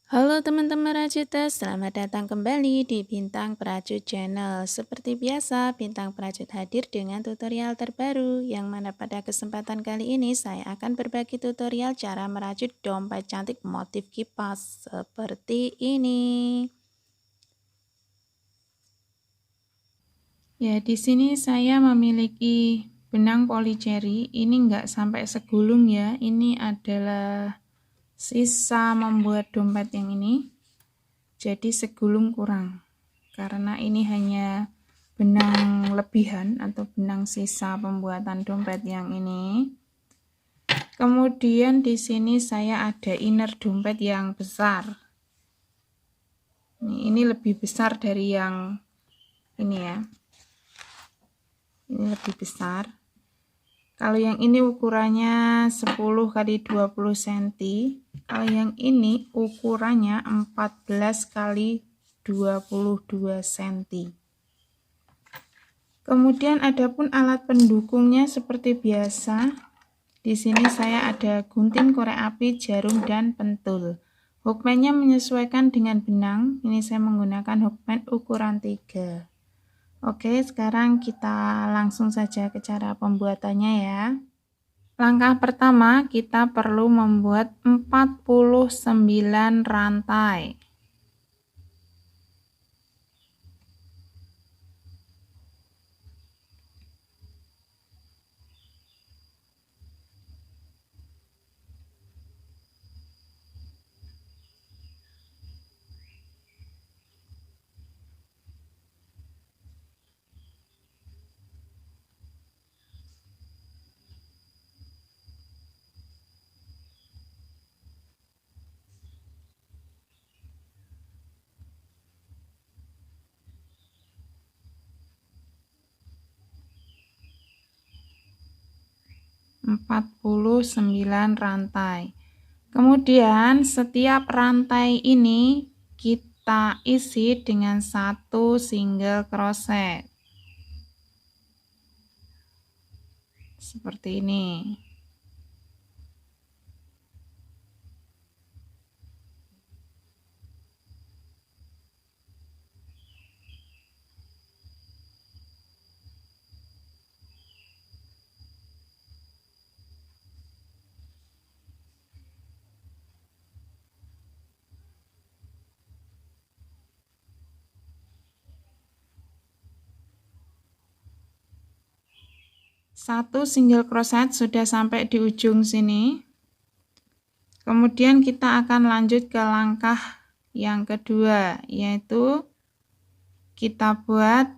Halo teman-teman Rajuters, selamat datang kembali di Bintang Prajut Channel. Seperti biasa, Bintang Prajut hadir dengan tutorial terbaru, yang mana pada kesempatan kali ini saya akan berbagi tutorial cara merajut dompet cantik motif kipas seperti ini. Ya, di sini saya memiliki benang polycherry. Ini enggak sampai segulung ya. Ini adalah sisa membuat dompet yang ini. Jadi segulung kurang, karena ini hanya benang lebihan atau benang sisa pembuatan dompet yang ini. Kemudian di sini saya ada inner dompet yang besar. Ini lebih besar dari yang ini ya. Ini lebih besar. Kalau yang ini ukurannya 10 x 20 cm. Kalau yang ini ukurannya 14 x 22 cm. Kemudian adapun alat pendukungnya seperti biasa. Di sini saya ada gunting korek api, jarum, dan pentul. Hookman-nya menyesuaikan dengan benang. Ini saya menggunakan hookman ukuran 3. Oke, sekarang kita langsung saja ke cara pembuatannya ya. Langkah pertama, kita perlu membuat 49 rantai. Empat puluh 49 rantai. Kemudian setiap rantai ini kita isi dengan satu single crochet. Seperti ini. Satu single crochet sudah sampai di ujung sini. Kemudian kita akan lanjut ke langkah yang kedua, yaitu kita buat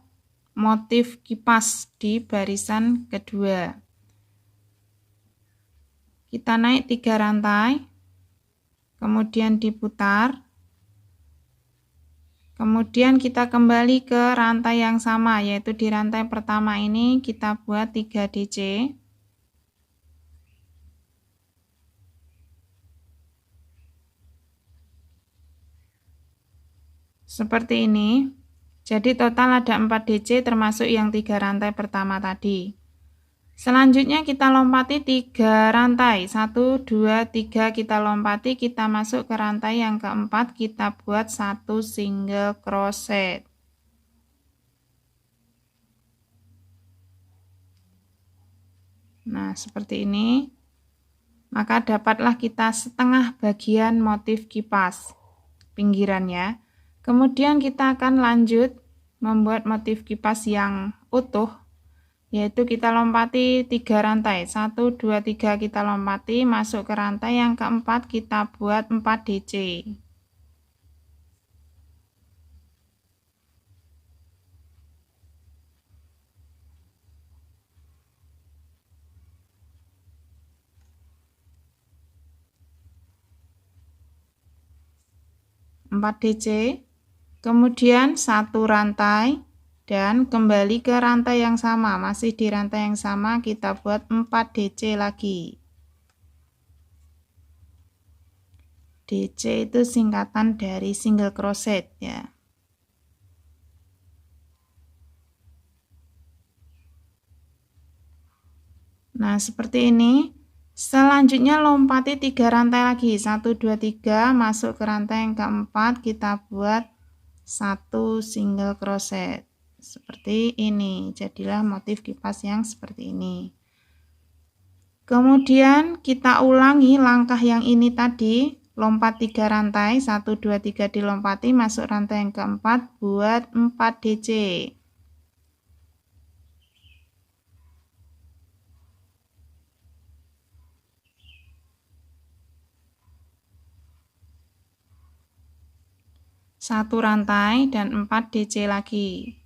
motif kipas di barisan kedua. Kita naik 3 rantai, kemudian diputar. Kemudian kita kembali ke rantai yang sama, yaitu di rantai pertama ini kita buat 3 DC. Seperti ini. Jadi total ada 4 DC termasuk yang 3 rantai pertama tadi. Selanjutnya kita lompati 3 rantai. 1, 2, 3 kita lompati, kita masuk ke rantai yang keempat, kita buat 1 single crochet. Nah, seperti ini. Maka dapatlah kita setengah bagian motif kipas pinggirannya. Kemudian kita akan lanjut membuat motif kipas yang utuh, yaitu kita lompati 3 rantai. 1, 2, 3 kita lompati, masuk ke rantai yang keempat, kita buat 4 DC. Kemudian 1 rantai dan kembali ke rantai yang sama. Masih di rantai yang sama kita buat 4 DC lagi. DC itu singkatan dari single crochet ya. Nah, seperti ini. Selanjutnya lompati 3 rantai lagi, 1 2 3, masuk ke rantai yang keempat, kita buat 1 single crochet seperti ini. Jadilah motif kipas yang seperti ini. Kemudian kita ulangi langkah yang ini tadi, lompat 3 rantai, 1 2 3 dilompati, masuk rantai yang keempat, buat 4 DC. Satu rantai dan 4 DC lagi.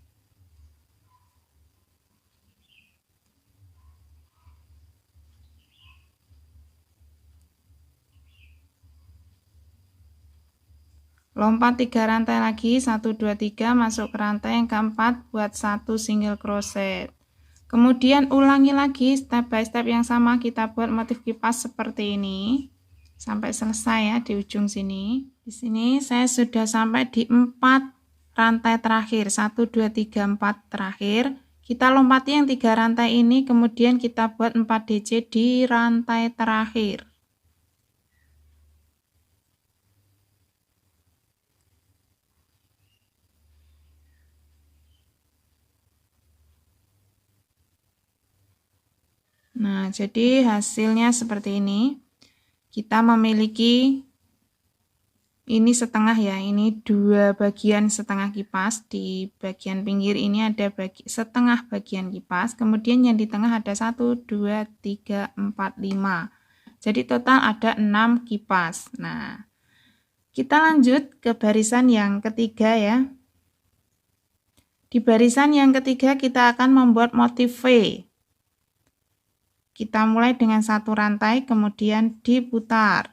Lompat 3 rantai lagi, 1 2 3, masuk ke rantai yang keempat, buat 1 single crochet. Kemudian ulangi lagi step by step yang sama, kita buat motif kipas seperti ini sampai selesai ya di ujung sini. Di sini saya sudah sampai di 4 rantai terakhir, 1 2 3 4 terakhir. Kita lompati yang 3 rantai ini, kemudian kita buat 4 DC di rantai terakhir. Nah, jadi hasilnya seperti ini. Kita memiliki ini setengah ya, ini 2 bagian setengah kipas. Di bagian pinggir ini ada setengah bagian kipas, kemudian yang di tengah ada 1 2 3 4 5. Jadi total ada 6 kipas. Nah, kita lanjut ke barisan yang ketiga ya. Di barisan yang ketiga kita akan membuat motif V. Kita mulai dengan 1 rantai, kemudian diputar.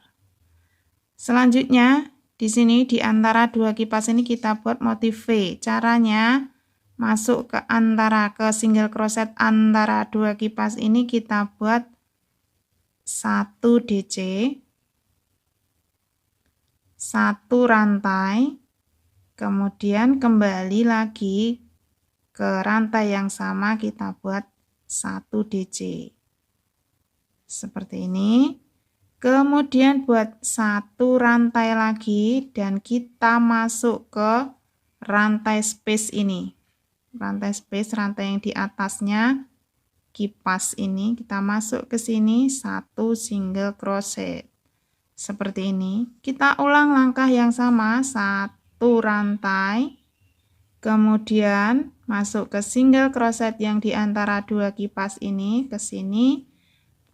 Selanjutnya, di sini di antara 2 kipas ini kita buat motif V. Caranya, masuk ke single crochet antara 2 kipas ini, kita buat 1 DC, 1 rantai, kemudian kembali lagi ke rantai yang sama, kita buat 1 DC. Seperti ini. Kemudian buat 1 rantai lagi dan kita masuk ke rantai space ini. Rantai space, rantai yang di atasnya kipas ini, kita masuk ke sini 1 single crochet. Seperti ini. Kita ulang langkah yang sama, 1 rantai. Kemudian masuk ke single crochet yang di antara 2 kipas ini, ke sini.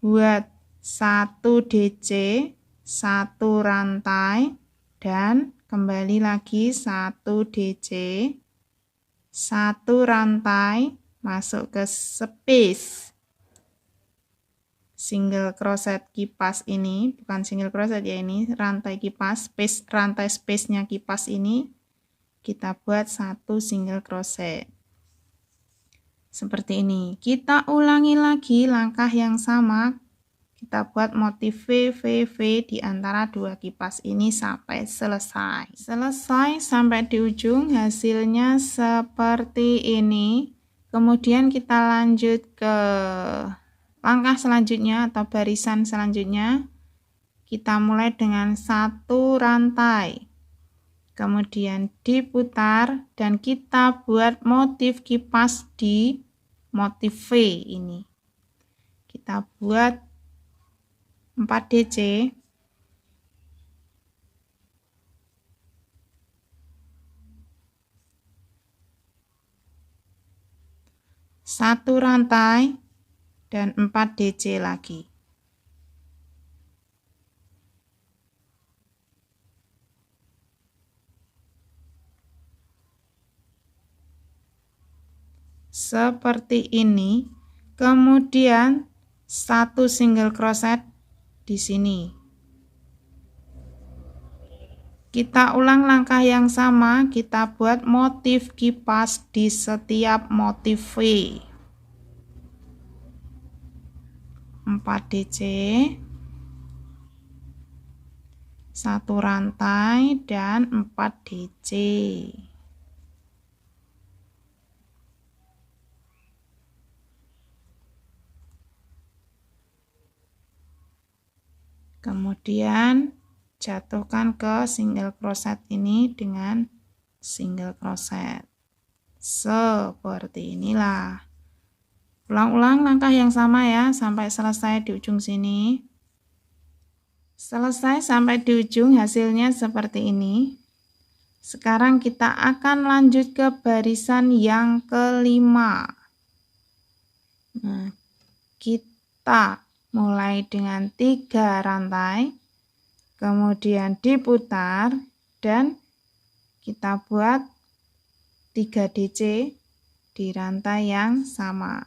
Buat 1 DC, 1 rantai, dan kembali lagi 1 DC, 1 rantai, masuk ke space single crochet kipas ini, bukan single crochet ya, ini rantai kipas, rantai space-nya kipas ini, kita buat 1 single crochet. Seperti ini. Kita ulangi lagi langkah yang sama. Kita buat motif V di antara 2 kipas ini sampai selesai. Selesai sampai di ujung, hasilnya seperti ini. Kemudian kita lanjut ke langkah selanjutnya atau barisan selanjutnya. Kita mulai dengan 1 rantai. Kemudian diputar dan kita buat motif kipas di motif V ini. Kita buat 4 DC, satu rantai, dan 4 DC lagi. Seperti ini. Kemudian 1 single crochet di sini. Kita ulang langkah yang sama, kita buat motif kipas di setiap motif V. 4 DC, 1 rantai, dan 4 DC. Kemudian jatuhkan ke single crochet ini dengan single crochet. Seperti inilah. Ulang-ulang langkah yang sama ya sampai selesai di ujung sini. Selesai sampai di ujung, hasilnya seperti ini. Sekarang kita akan lanjut ke barisan yang kelima. Nah, kita mulai dengan 3 rantai, kemudian diputar dan kita buat 3 DC di rantai yang sama.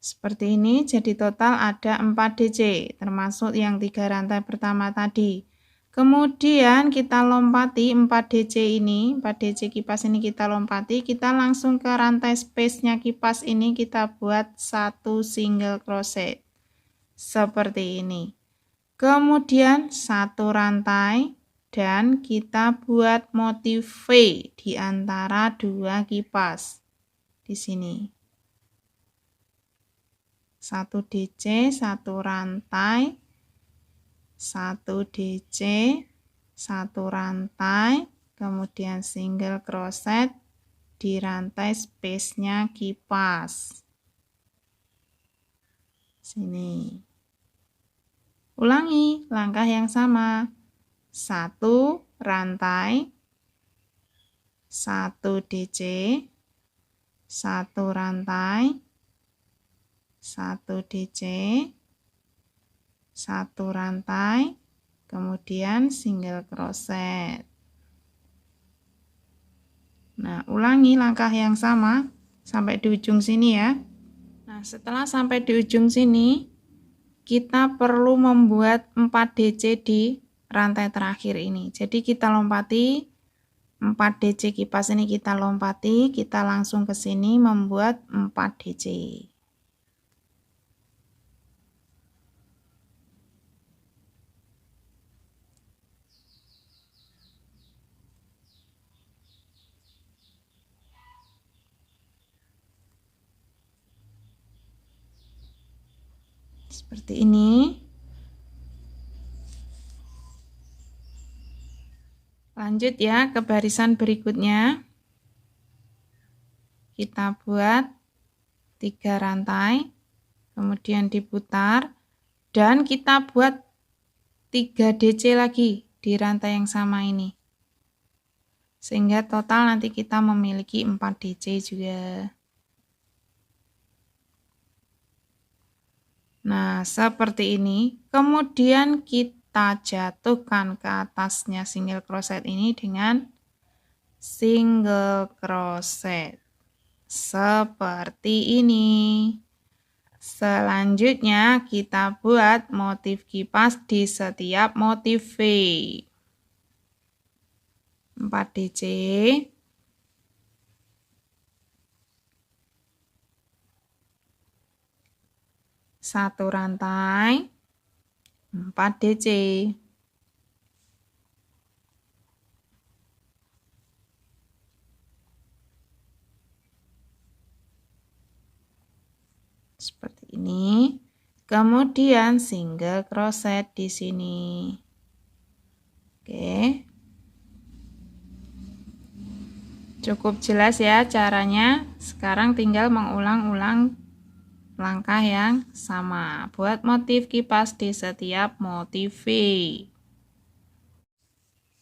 Seperti ini, jadi total ada 4 DC, termasuk yang 3 rantai pertama tadi. Kemudian kita lompati 4 DC ini, 4 DC kipas ini kita lompati, kita langsung ke rantai space-nya kipas ini kita buat 1 single crochet. Seperti ini. Kemudian 1 rantai dan kita buat motif V di antara 2 kipas. Di sini. 1 DC, 1 rantai, 1 DC, 1 rantai, kemudian single crochet di rantai space-nya kipas. Sini. Ulangi langkah yang sama. 1 rantai, 1 DC, 1 rantai, 1 DC, 1 rantai, kemudian single crochet. Nah, ulangi langkah yang sama sampai di ujung sini ya. Nah, setelah sampai di ujung sini, kita perlu membuat 4 DC di rantai terakhir ini. Jadi kita lompati 4 DC kipas ini, kita lompati, kita langsung ke sini membuat 4 DC. Seperti ini. Lanjut ya ke barisan berikutnya. Kita buat 3 rantai, kemudian diputar, dan kita buat 3 DC lagi di rantai yang sama ini. Sehingga total nanti kita memiliki 4 DC juga. Nah, seperti ini. Kemudian kita jatuhkan ke atasnya single crochet ini dengan single crochet. Seperti ini. Selanjutnya kita buat motif kipas di setiap motif V. 4 DC. 1 rantai, 4 DC. Seperti ini. Kemudian single crochet di sini. Oke. Cukup jelas ya caranya. Sekarang tinggal mengulang-ulang langkah yang sama. Buat motif kipas di setiap motif V.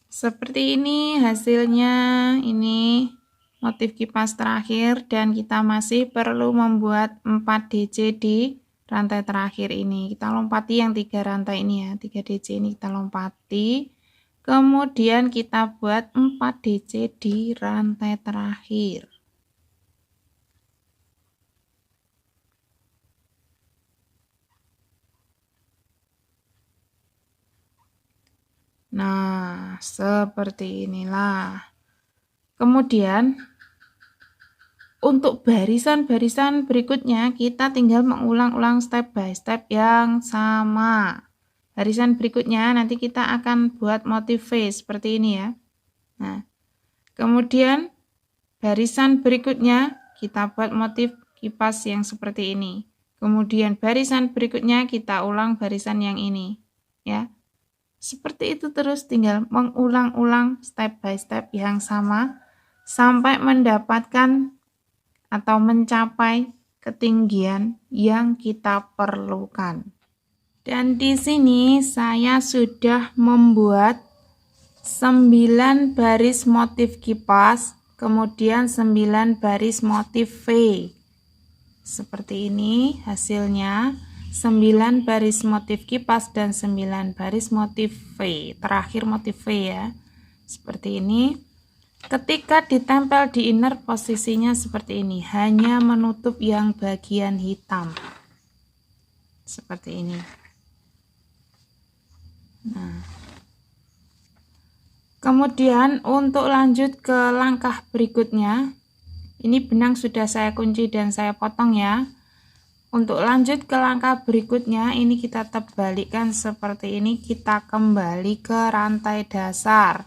Seperti ini hasilnya. Ini motif kipas terakhir dan kita masih perlu membuat 4 DC di rantai terakhir ini. Kita lompati yang 3 rantai ini ya. 3 DC ini kita lompati. Kemudian kita buat 4 DC di rantai terakhir. Nah, seperti inilah. Kemudian, untuk barisan-barisan berikutnya, kita tinggal mengulang-ulang step by step yang sama. Barisan berikutnya, nanti kita akan buat motif V seperti ini ya. Nah, kemudian, barisan berikutnya, kita buat motif kipas yang seperti ini. Kemudian barisan berikutnya kita ulang barisan yang ini, ya. Seperti itu terus, tinggal mengulang-ulang step by step yang sama sampai mendapatkan atau mencapai ketinggian yang kita perlukan. Dan di sini saya sudah membuat 9 baris motif kipas, kemudian 9 baris motif V. Seperti ini hasilnya, 9 baris motif kipas dan 9 baris motif V. Terakhir motif V ya. Seperti ini. Ketika ditempel di inner, posisinya seperti ini, hanya menutup yang bagian hitam. Seperti ini. Nah. Kemudian untuk lanjut ke langkah berikutnya, ini benang sudah saya kunci dan saya potong ya. Untuk lanjut ke langkah berikutnya, ini kita terbalikan seperti ini, kita kembali ke rantai dasar.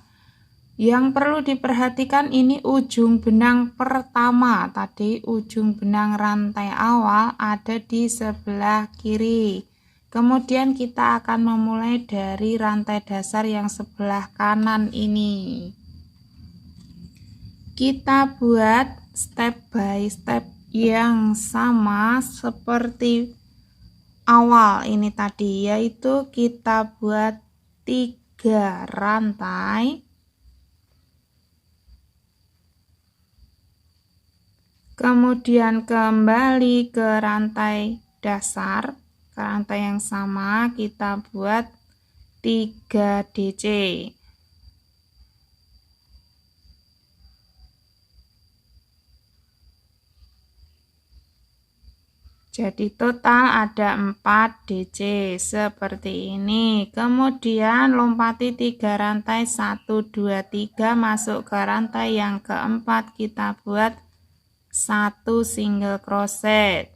Yang perlu diperhatikan ini ujung benang pertama, tadi ujung benang rantai awal ada di sebelah kiri. Kemudian kita akan memulai dari rantai dasar yang sebelah kanan ini. Kita buat step by step yang sama seperti awal ini tadi, yaitu kita buat 3 rantai, kemudian kembali ke rantai dasar, ke rantai yang sama, kita buat 3 DC. Jadi total ada 4 DC seperti ini. Kemudian lompati 3 rantai, 1, 2, 3, masuk ke rantai yang keempat, kita buat 1 single crochet.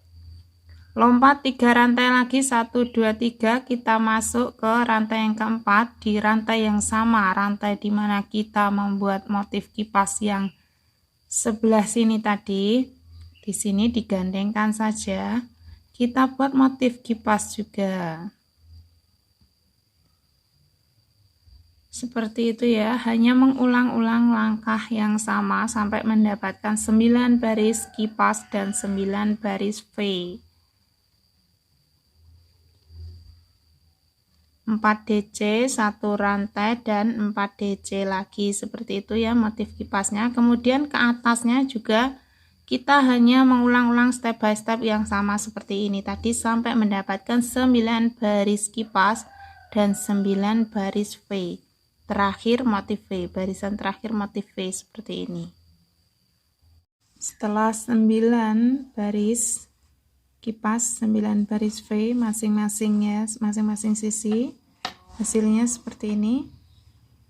Lompat 3 rantai lagi, 1, 2, 3, kita masuk ke rantai yang keempat, di rantai yang sama, rantai dimana kita membuat motif kipas yang sebelah sini tadi. Di sini digandengkan saja, kita buat motif kipas juga. Seperti itu ya, hanya mengulang-ulang langkah yang sama sampai mendapatkan 9 baris kipas dan 9 baris V. 4 DC, 1 rantai, dan 4 DC lagi. Seperti itu ya motif kipasnya. Kemudian ke atasnya juga kita hanya mengulang-ulang step by step yang sama seperti ini tadi sampai mendapatkan 9 baris kipas dan 9 baris V. Terakhir motif V, barisan terakhir motif V seperti ini. Setelah 9 baris kipas, 9 baris V masing-masingnya, masing-masing sisi, hasilnya seperti ini.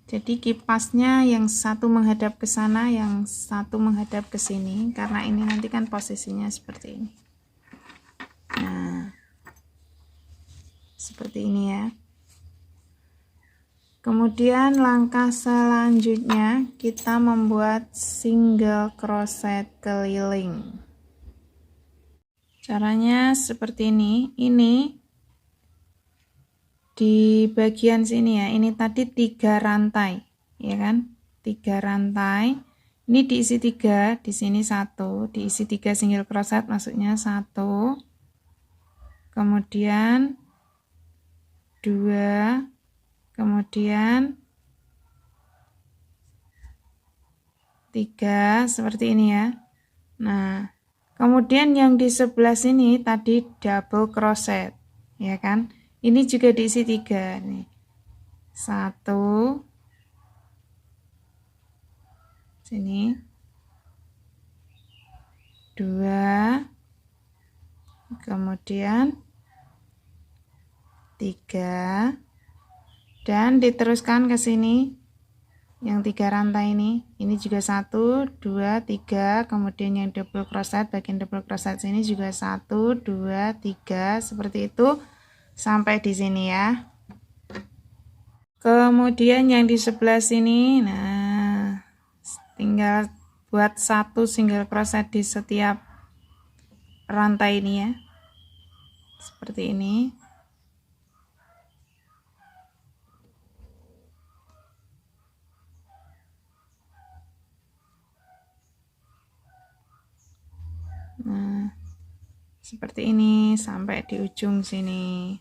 Jadi kipasnya yang satu menghadap ke sana, yang satu menghadap ke sini, karena ini nanti kan posisinya seperti ini. Nah, seperti ini ya. Kemudian langkah selanjutnya kita membuat single crochet keliling. Caranya seperti ini. Ini di bagian sini ya, ini tadi 3 rantai ya kan, 3 rantai, ini diisi 3, di sini 1, diisi 3 single crochet, maksudnya 1, kemudian 2, kemudian 3, seperti ini ya. Nah, kemudian yang di sebelah sini tadi double crochet ya kan, ini juga diisi 3 nih, 1, sini, 2, kemudian 3, dan diteruskan ke sini yang 3 rantai ini juga 1, 2, 3, kemudian yang double crochet, bagian double crochet sini juga 1, 2, 3, seperti itu sampai di sini ya. Kemudian yang di sebelah sini, nah tinggal buat 1 single crochet di setiap rantai ini ya. seperti ini. Nah, seperti ini sampai di ujung sini.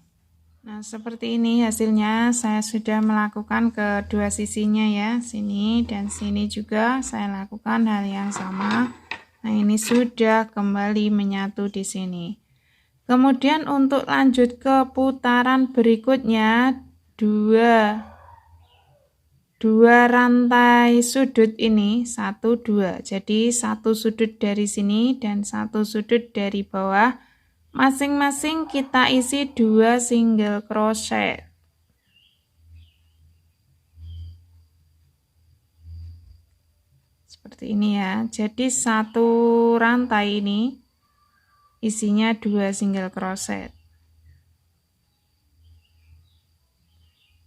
Nah, seperti ini hasilnya. Saya sudah melakukan kedua sisinya ya, sini dan sini juga saya lakukan hal yang sama. Nah, ini sudah kembali menyatu di sini. Kemudian untuk lanjut ke putaran berikutnya, dua rantai sudut ini, 1, 2. Jadi satu sudut dari sini dan satu sudut dari bawah. Masing-masing kita isi 2 single crochet. Seperti ini ya. Jadi satu rantai ini isinya 2 single crochet.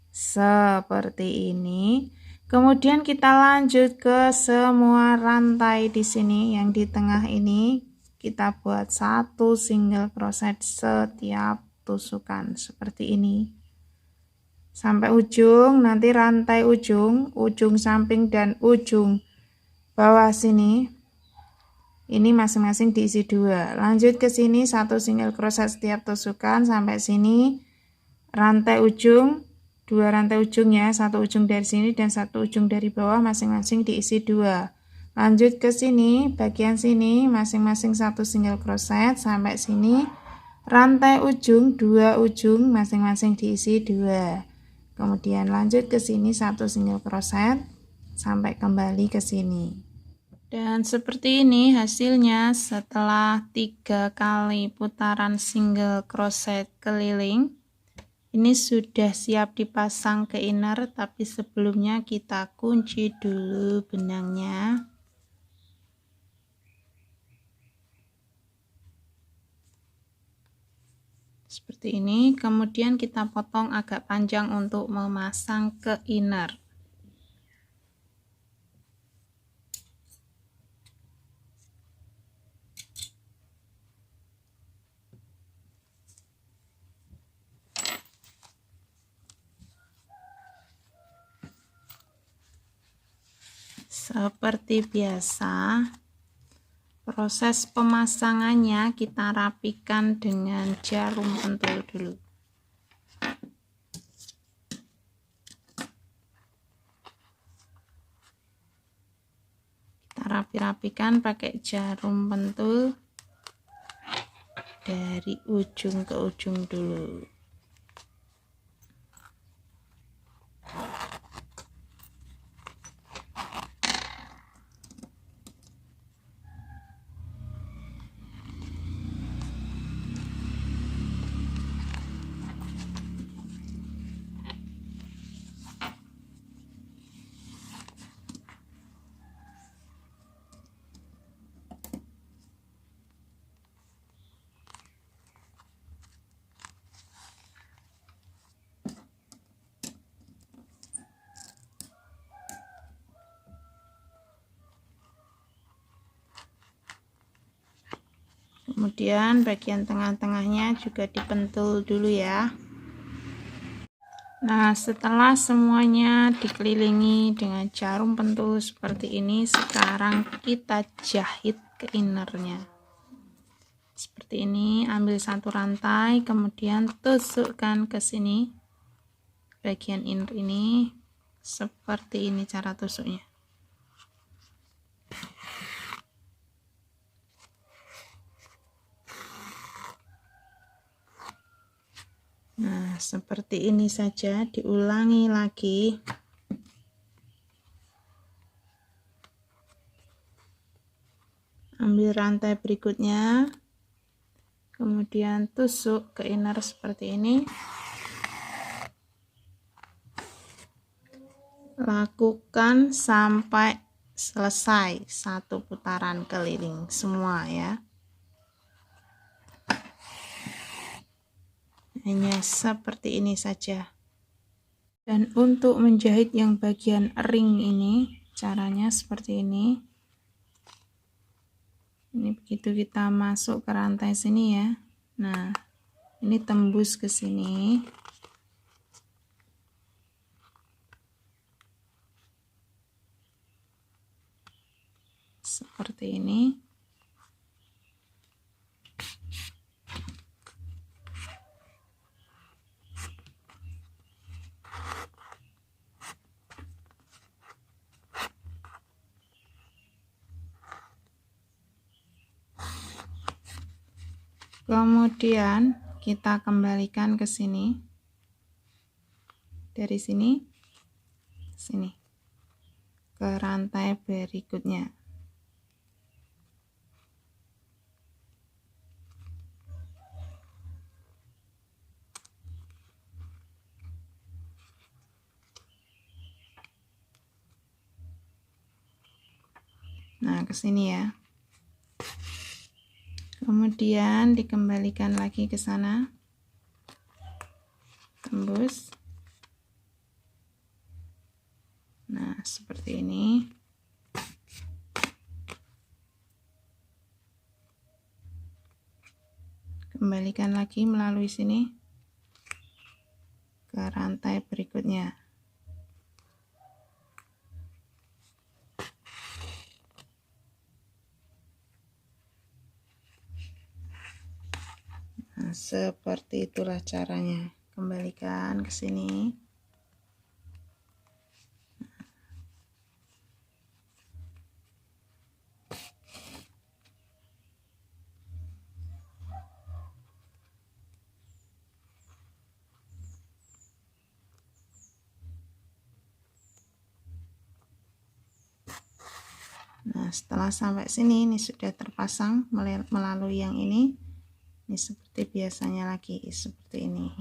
Seperti ini. Kemudian kita lanjut ke semua rantai di sini yang di tengah ini. Kita buat 1 single crochet setiap tusukan seperti ini sampai ujung. Nanti rantai ujung samping dan ujung bawah sini ini masing-masing diisi 2. Lanjut ke sini 1 single crochet setiap tusukan sampai sini. Rantai ujung, 2 rantai ujung ya, 1 ujung dari sini dan 1 ujung dari bawah, masing-masing diisi 2. Lanjut ke sini, bagian sini masing-masing 1 single crochet sampai sini. Rantai ujung, 2 ujung masing-masing diisi 2. Kemudian lanjut ke sini 1 single crochet sampai kembali ke sini. Dan seperti ini hasilnya setelah 3 kali putaran single crochet keliling. Ini sudah siap dipasang ke inner, tapi sebelumnya kita kunci dulu benangnya. Seperti ini, kemudian kita potong agak panjang untuk memasang ke inner. Seperti biasa, proses pemasangannya kita rapikan dengan jarum pentul dulu. Kita rapi-rapikan pakai jarum pentul dari ujung ke ujung dulu. Kemudian bagian tengah-tengahnya juga dipentul dulu ya. Nah, setelah semuanya dikelilingi dengan jarum pentul seperti ini, sekarang kita jahit ke innernya. Seperti ini, ambil 1 rantai, kemudian tusukkan ke sini. Bagian inner ini, seperti ini cara tusuknya. Nah, seperti ini saja, diulangi lagi. Ambil rantai berikutnya, kemudian tusuk ke inner seperti ini. Lakukan sampai selesai 1 putaran keliling semua ya. Hanya seperti ini saja. Dan untuk menjahit yang bagian ring ini, caranya seperti ini. Ini begitu kita masuk ke rantai sini ya. Nah, Ini tembus ke sini. Seperti ini. Kemudian kita kembalikan ke sini. Dari sini ke sini. Ke rantai berikutnya. Nah, ke sini ya. Kemudian dikembalikan lagi ke sana. Tembus. Nah, seperti ini. Kembalikan lagi melalui sini ke rantai berikutnya. Nah, seperti itulah caranya. Kembalikan ke sini. Nah, setelah sampai sini, ini sudah terpasang melalui yang ini. Ini seperti biasanya lagi, seperti ini.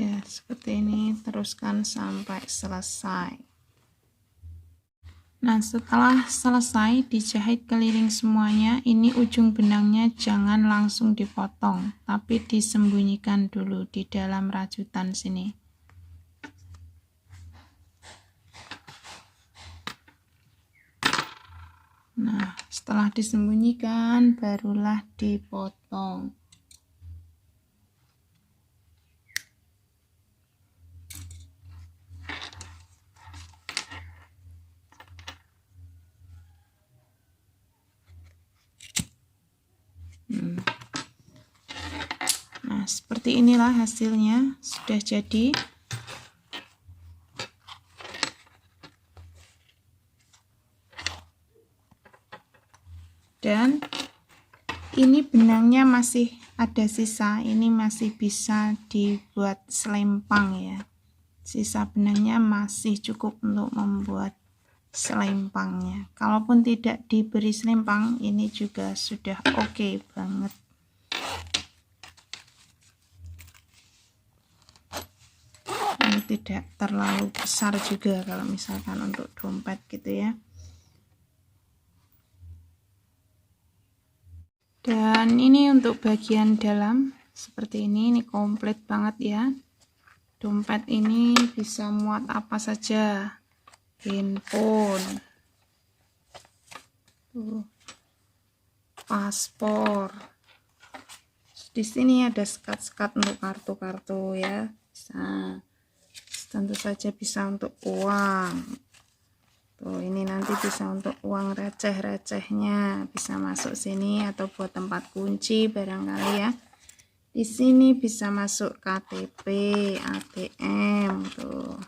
Ya, seperti ini, teruskan sampai selesai. Nah, setelah selesai dijahit keliling semuanya, ini ujung benangnya jangan langsung dipotong, tapi disembunyikan dulu di dalam rajutan sini. Nah, setelah disembunyikan, barulah dipotong. Nah, seperti inilah hasilnya, sudah jadi. Dan ini benangnya masih ada sisa, ini masih bisa dibuat selempang ya. Sisa benangnya masih cukup untuk membuat selempangnya. Kalaupun tidak diberi selempang, ini juga sudah oke banget. Ini tidak terlalu besar juga kalau misalkan untuk dompet gitu ya. Dan ini untuk bagian dalam seperti ini komplit banget ya. Dompet ini bisa muat apa saja, handphone, paspor. Di sini ada sekat-sekat untuk kartu-kartu ya, bisa. Tentu saja bisa untuk uang. Tuh, ini nanti bisa untuk uang receh-recehnya, bisa masuk sini atau buat tempat kunci barangkali ya. Di sini bisa masuk KTP, ATM tuh.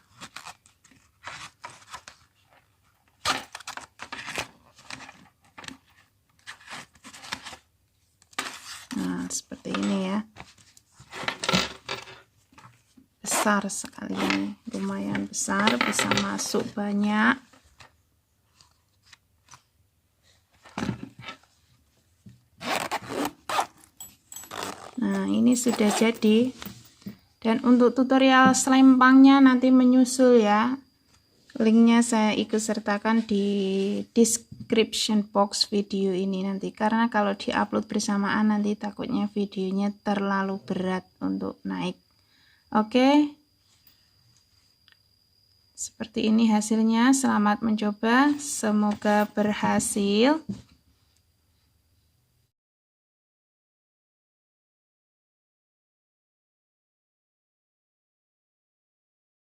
Nah, seperti ini ya. Besar sekali, lumayan besar, bisa masuk banyak. Nah, ini sudah jadi. Dan untuk tutorial selempangnya nanti menyusul ya. Linknya saya ikut sertakan di description box video ini nanti, karena kalau diupload bersamaan nanti takutnya videonya terlalu berat untuk naik. Oke, seperti ini hasilnya. Selamat mencoba, semoga berhasil.